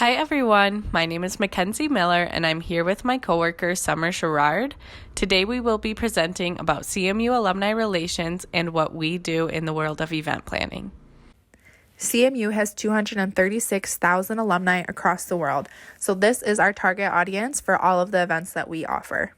Hi everyone, my name is Mackenzie Miller and I'm here with my coworker Summer Sherrard. Today we will be presenting about CMU alumni relations and what we do in the world of event planning. CMU has 236,000 alumni across the world, so this is our target audience for all of the events that we offer.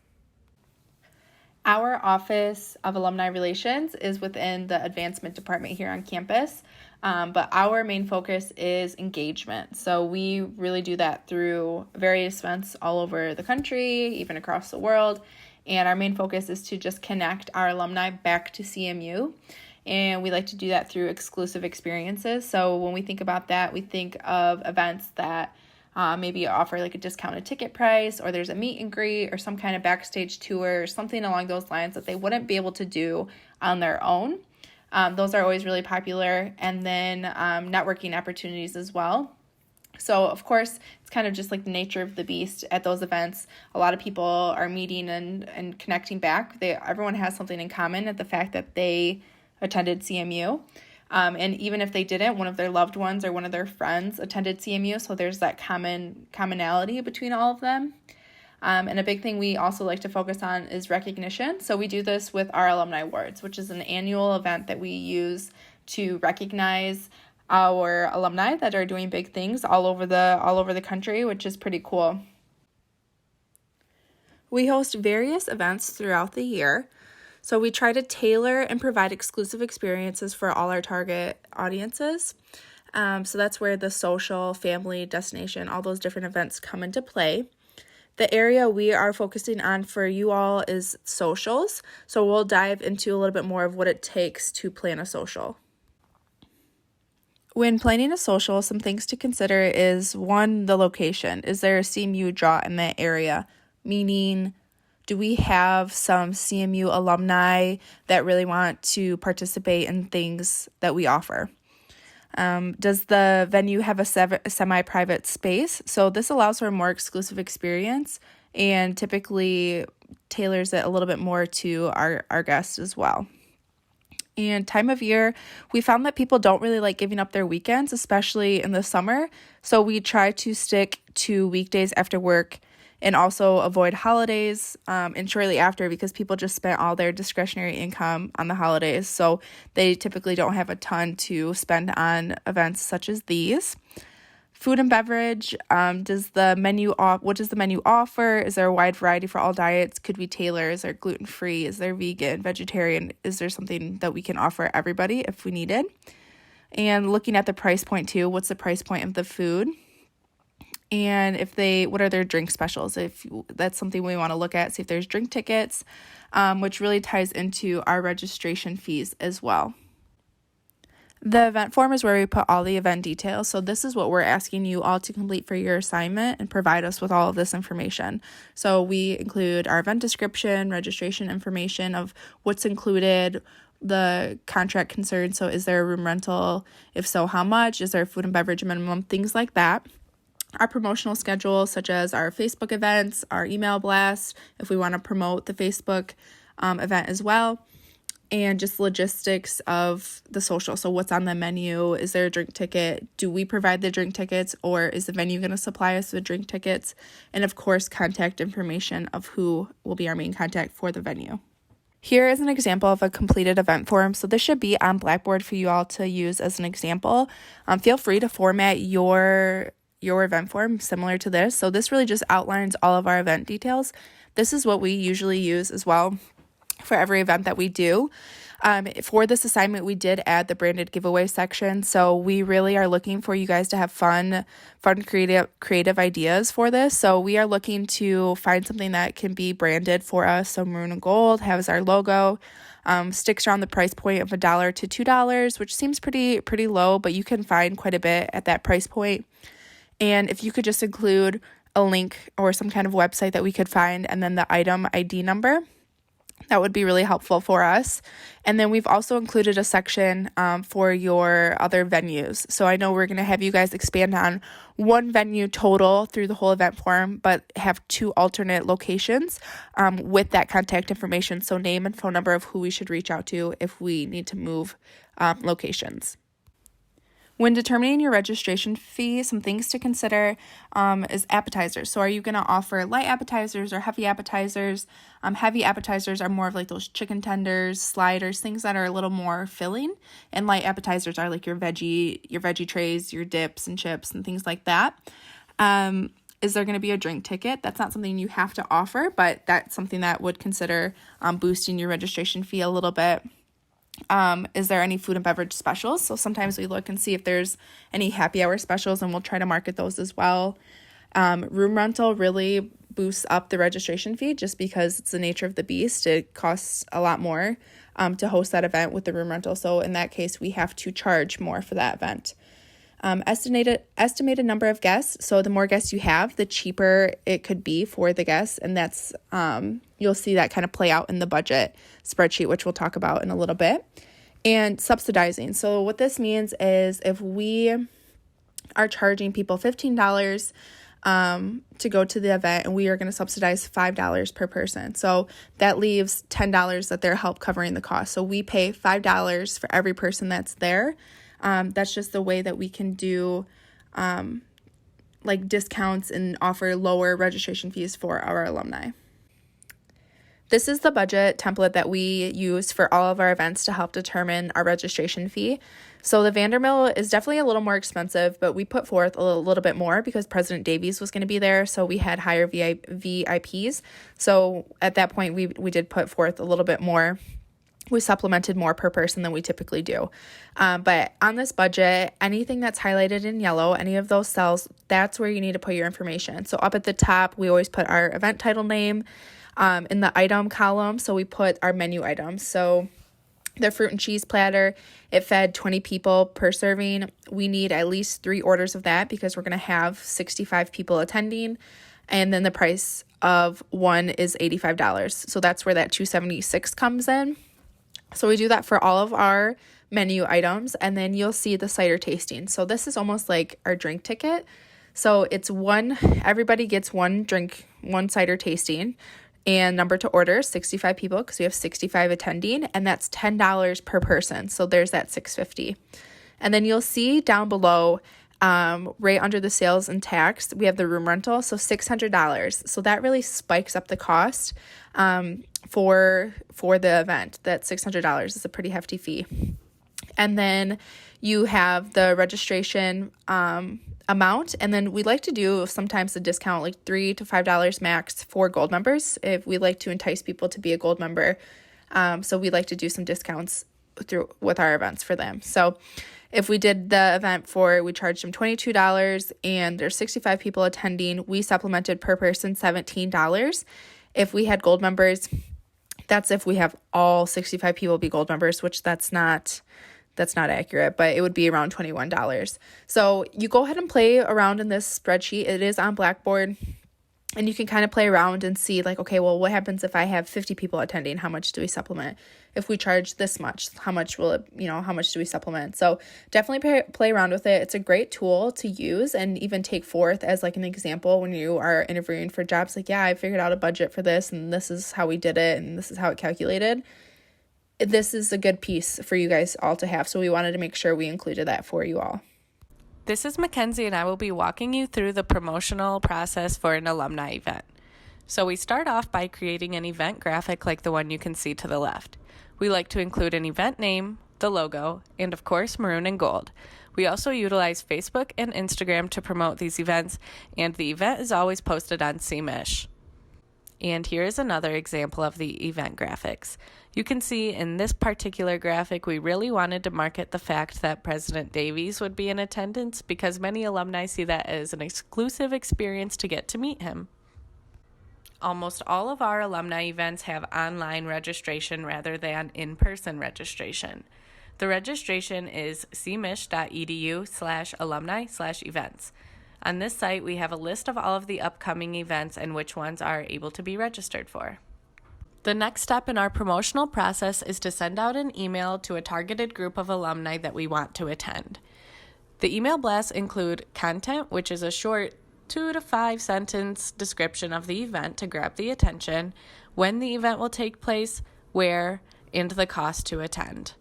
Our Office of Alumni Relations is within the Advancement Department here on campus, but our main focus is engagement. So we really do that through various events all over the country, even across the world, and our main focus is to just connect our alumni back to CMU. And we like to do that through exclusive experiences. So when we think about that, we think of events that maybe offer like a discounted ticket price, or there's a meet and greet or some kind of backstage tour or something along those lines that they wouldn't be able to do on their own. Those are always really popular. And then networking opportunities as well. So, of course, it's kind of just like the nature of the beast at those events. A lot of people are meeting and connecting back. Everyone has something in common at the fact that they attended CMU. And even if they didn't, one of their loved ones or one of their friends attended CMU. So there's that commonality between all of them. And a big thing we also like to focus on is recognition. So we do this with our Alumni Awards, which is an annual event that we use to recognize our alumni that are doing big things all over the country, which is pretty cool. We host various events throughout the year. So we try to tailor and provide exclusive experiences for all our target audiences. So that's where the social, family, destination, all those different events come into play. The area we are focusing on for you all is socials. So we'll dive into a little bit more of what it takes to plan a social. When planning a social, some things to consider is, one, the location. Is there a CMU draw in that area? Meaning, do we have some CMU alumni that really want to participate in things that we offer? Does the venue have a semi-private space? So this allows for a more exclusive experience and typically tailors it a little bit more to our guests as well. And time of year, we found that people don't really like giving up their weekends, especially in the summer. So we try to stick to weekdays after work and also avoid holidays and shortly after, because people just spent all their discretionary income on the holidays. So they typically don't have a ton to spend on events such as these. Food and beverage, what does the menu offer? Is there a wide variety for all diets? Could we tailor? Is there gluten-free? Is there vegan, vegetarian? Is there something that we can offer everybody if we needed? And looking at the price point too, what's the price point of the food? And what are their drink specials? If that's something we want to look at, see if there's drink tickets, which really ties into our registration fees as well. The event form is where we put all the event details. So this is what we're asking you all to complete for your assignment and provide us with all of this information. So we include our event description, registration information of what's included, the contract concerns. So is there a room rental? If so, how much? Is there a food and beverage minimum? Things like that. Our promotional schedule, such as our Facebook events, our email blasts, if we want to promote the Facebook event as well, and just logistics of the social. So what's on the menu? Is there a drink ticket? Do we provide the drink tickets, or is the venue going to supply us with drink tickets? And of course, contact information of who will be our main contact for the venue. Here is an example of a completed event form. So this should be on Blackboard for you all to use as an example. Feel free to format your event form similar to this. So this really just outlines all of our event details. This is what we usually use as well for every event that we do. For this assignment, we did add the branded giveaway section. So we really are looking for you guys to have fun, creative ideas for this. So we are looking to find something that can be branded for us. So maroon and gold has our logo. Sticks around the price point of $1 to $2, which seems pretty low, but you can find quite a bit at that price point. And if you could just include a link or some kind of website that we could find, and then the item ID number, that would be really helpful for us. And then we've also included a section for your other venues. So I know we're going to have you guys expand on one venue total through the whole event form, but have 2 alternate locations with that contact information. So name and phone number of who we should reach out to if we need to move locations. When determining your registration fee, some things to consider is appetizers. So are you going to offer light appetizers or heavy appetizers? Heavy appetizers are more of like those chicken tenders, sliders, things that are a little more filling. And light appetizers are like your veggie trays, your dips and chips and things like that. Is there going to be a drink ticket? That's not something you have to offer, but that's something that would consider boosting your registration fee a little bit. Is there any food and beverage specials? So sometimes we look and see if there's any happy hour specials, and we'll try to market those as well. Room rental really boosts up the registration fee just because it's the nature of the beast. It costs a lot more to host that event with the room rental. So in that case, we have to charge more for that event. Estimated number of guests. So the more guests you have, the cheaper it could be for the guests. And that's, you'll see that kind of play out in the budget spreadsheet, which we'll talk about in a little bit. And subsidizing. So what this means is if we are charging people $15 to go to the event, and we are going to subsidize $5 per person. So that leaves $10 that they're help covering the cost. So we pay $5 for every person that's there. That's just the way that we can do like discounts and offer lower registration fees for our alumni. This is the budget template that we use for all of our events to help determine our registration fee. So the Vandermill is definitely a little more expensive, but we put forth a little bit more because President Davies was going to be there, so we had higher VIPs. So at that point, we did put forth a little bit more. We supplemented more per person than we typically do. But on this budget, anything that's highlighted in yellow, any of those cells, that's where you need to put your information. So up at the top, we always put our event title name. In the item column, so we put our menu items. So the fruit and cheese platter, it fed 20 people per serving. We need at least 3 orders of that because we're going to have 65 people attending. And then the price of one is $85. So that's where that $276 comes in. So we do that for all of our menu items. And then you'll see the cider tasting. So this is almost like our drink ticket. So it's everybody gets one drink, one cider tasting. And number to order, 65 people, because we have 65 attending, and that's $10 per person. So there's that $650. And then you'll see down below, right under the sales and tax, we have the room rental, so $600. So that really spikes up the cost for the event. That $600 is a pretty hefty fee. And then you have the registration amount, and then we like to do sometimes a discount like $3 to $5 max for gold members if we like to entice people to be a gold member. So we like to do some discounts with our events for them. So if we did the event we charged them $22 and there's 65 people attending, we supplemented per person $17. If we had gold members, that's if we have all 65 people be gold members, which that's not accurate, but it would be around $21. So you go ahead and play around in this spreadsheet. It is on Blackboard, and you can kind of play around and see like, okay, well, what happens if I have 50 people attending? How much do we supplement? If we charge this much, how much do we supplement? So definitely play around with it. It's a great tool to use and even take forth as like an example when you are interviewing for jobs. Like, yeah, I figured out a budget for this, and this is how we did it, and this is how it calculated. This is a good piece for you guys all to have, so we wanted to make sure we included that for you all. This is Mackenzie, and I will be walking you through the promotional process for an alumni event. So we start off by creating an event graphic like the one you can see to the left. We like to include an event name, the logo, and of course maroon and gold. We also utilize Facebook and Instagram to promote these events, and the event is always posted on CMISH. And here is another example of the event graphics. You can see in this particular graphic, we really wanted to market the fact that President Davies would be in attendance because many alumni see that as an exclusive experience to get to meet him. Almost all of our alumni events have online registration rather than in-person registration. The registration is cmish.edu/alumni/events. On this site, we have a list of all of the upcoming events and which ones are able to be registered for. The next step in our promotional process is to send out an email to a targeted group of alumni that we want to attend. The email blasts include content, which is a short 2 to 5 sentence description of the event to grab the attention, when the event will take place, where, and the cost to attend.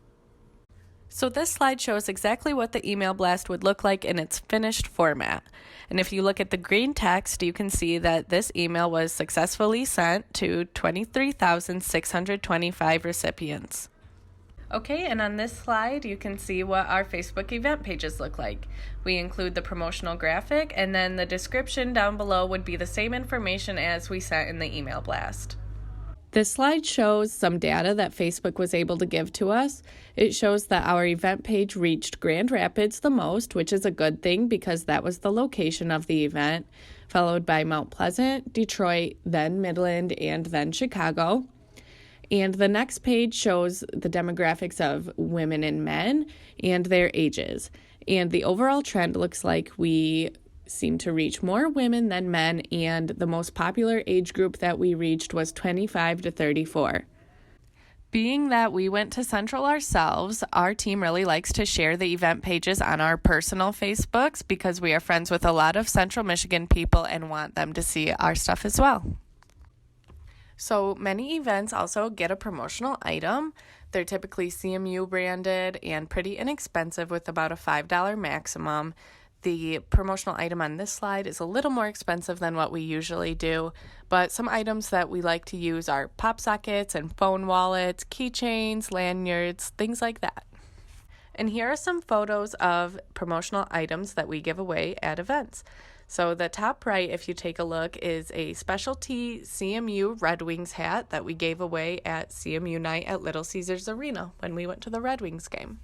So this slide shows exactly what the email blast would look like in its finished format. And if you look at the green text, you can see that this email was successfully sent to 23,625 recipients. Okay, and on this slide, you can see what our Facebook event pages look like. We include the promotional graphic, and then the description down below would be the same information as we sent in the email blast. This slide shows some data that Facebook was able to give to us. It shows that our event page reached Grand Rapids the most, which is a good thing because that was the location of the event, followed by Mount Pleasant, Detroit, then Midland, and then Chicago. And the next page shows the demographics of women and men and their ages. And the overall trend looks like we seem to reach more women than men, and the most popular age group that we reached was 25 to 34. Being that we went to Central ourselves, our team really likes to share the event pages on our personal Facebooks because we are friends with a lot of Central Michigan people and want them to see our stuff as well. So many events also get a promotional item. They're typically CMU branded and pretty inexpensive with about a $5 maximum. The promotional item on this slide is a little more expensive than what we usually do, but some items that we like to use are pop sockets and phone wallets, keychains, lanyards, things like that. And here are some photos of promotional items that we give away at events. So the top right, if you take a look, is a specialty CMU Red Wings hat that we gave away at CMU night at Little Caesars Arena when we went to the Red Wings game.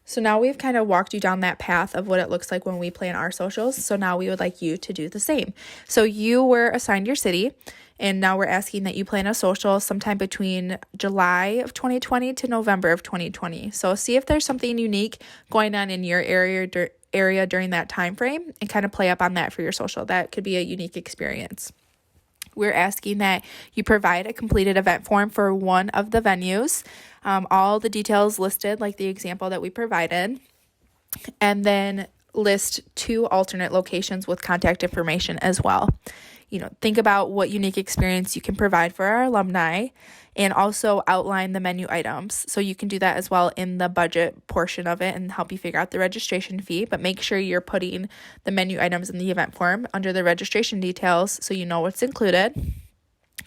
So now we've kind of walked you down that path of what it looks like when we plan our socials. So now we would like you to do the same. So you were assigned your city, and now we're asking that you plan a social sometime between July of 2020 to November of 2020. So see if there's something unique going on in your area during that time frame and kind of play up on that for your social. That could be a unique experience. We're asking that you provide a completed event form for one of the venues, all the details listed like the example that we provided, and then list 2 alternate locations with contact information as well. Think about what unique experience you can provide for our alumni and also outline the menu items. So you can do that as well in the budget portion of it and help you figure out the registration fee, but make sure you're putting the menu items in the event form under the registration details so you know what's included.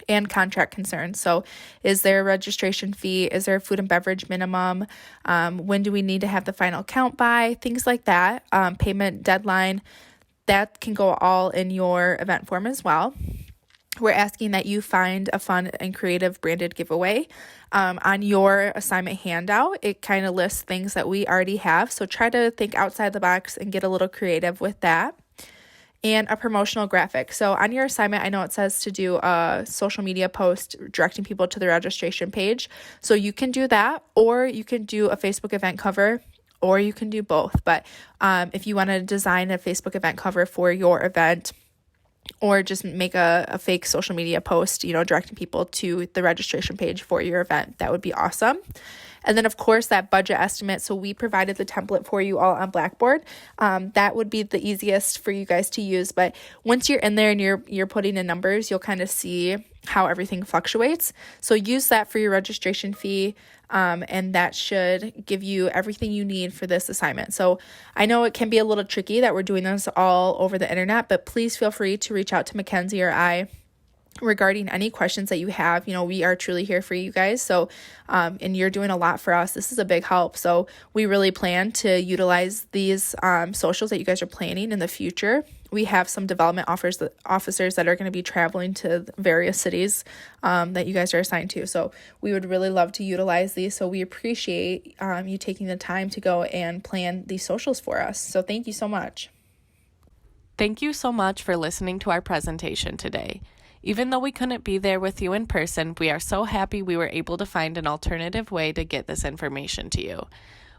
And contract concerns. So is there a registration fee? Is there a food and beverage minimum? When do we need to have the final count by? Things like that. Payment deadline. That can go all in your event form as well. We're asking that you find a fun and creative branded giveaway. On your assignment handout, it kind of lists things that we already have. So try to think outside the box and get a little creative with that. And a promotional graphic. So on your assignment, I know it says to do a social media post directing people to the registration page. So you can do that, or you can do a Facebook event cover, or you can do both. But if you want to design a Facebook event cover for your event, or just make a fake social media post, directing people to the registration page for your event, that would be awesome. And then, of course, that budget estimate. So we provided the template for you all on Blackboard. That would be the easiest for you guys to use. But once you're in there and you're putting in numbers, you'll kind of see how everything fluctuates. So use that for your registration fee, and that should give you everything you need for this assignment. So I know it can be a little tricky that we're doing this all over the internet, but please feel free to reach out to Mackenzie or I regarding any questions that you have. We are truly here for you guys. So, and you're doing a lot for us. This is a big help. So we really plan to utilize these socials that you guys are planning in the future. We have some development officers that are going to be traveling to various cities that you guys are assigned to. So we would really love to utilize these. So we appreciate you taking the time to go and plan these socials for us. So thank you so much. Thank you so much for listening to our presentation today. Even though we couldn't be there with you in person, we are so happy we were able to find an alternative way to get this information to you.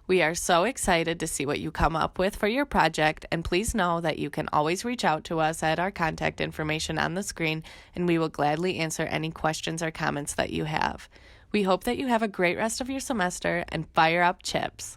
We are so excited to see what you come up with for your project, and please know that you can always reach out to us at our contact information on the screen, and we will gladly answer any questions or comments that you have. We hope that you have a great rest of your semester and fire up chips.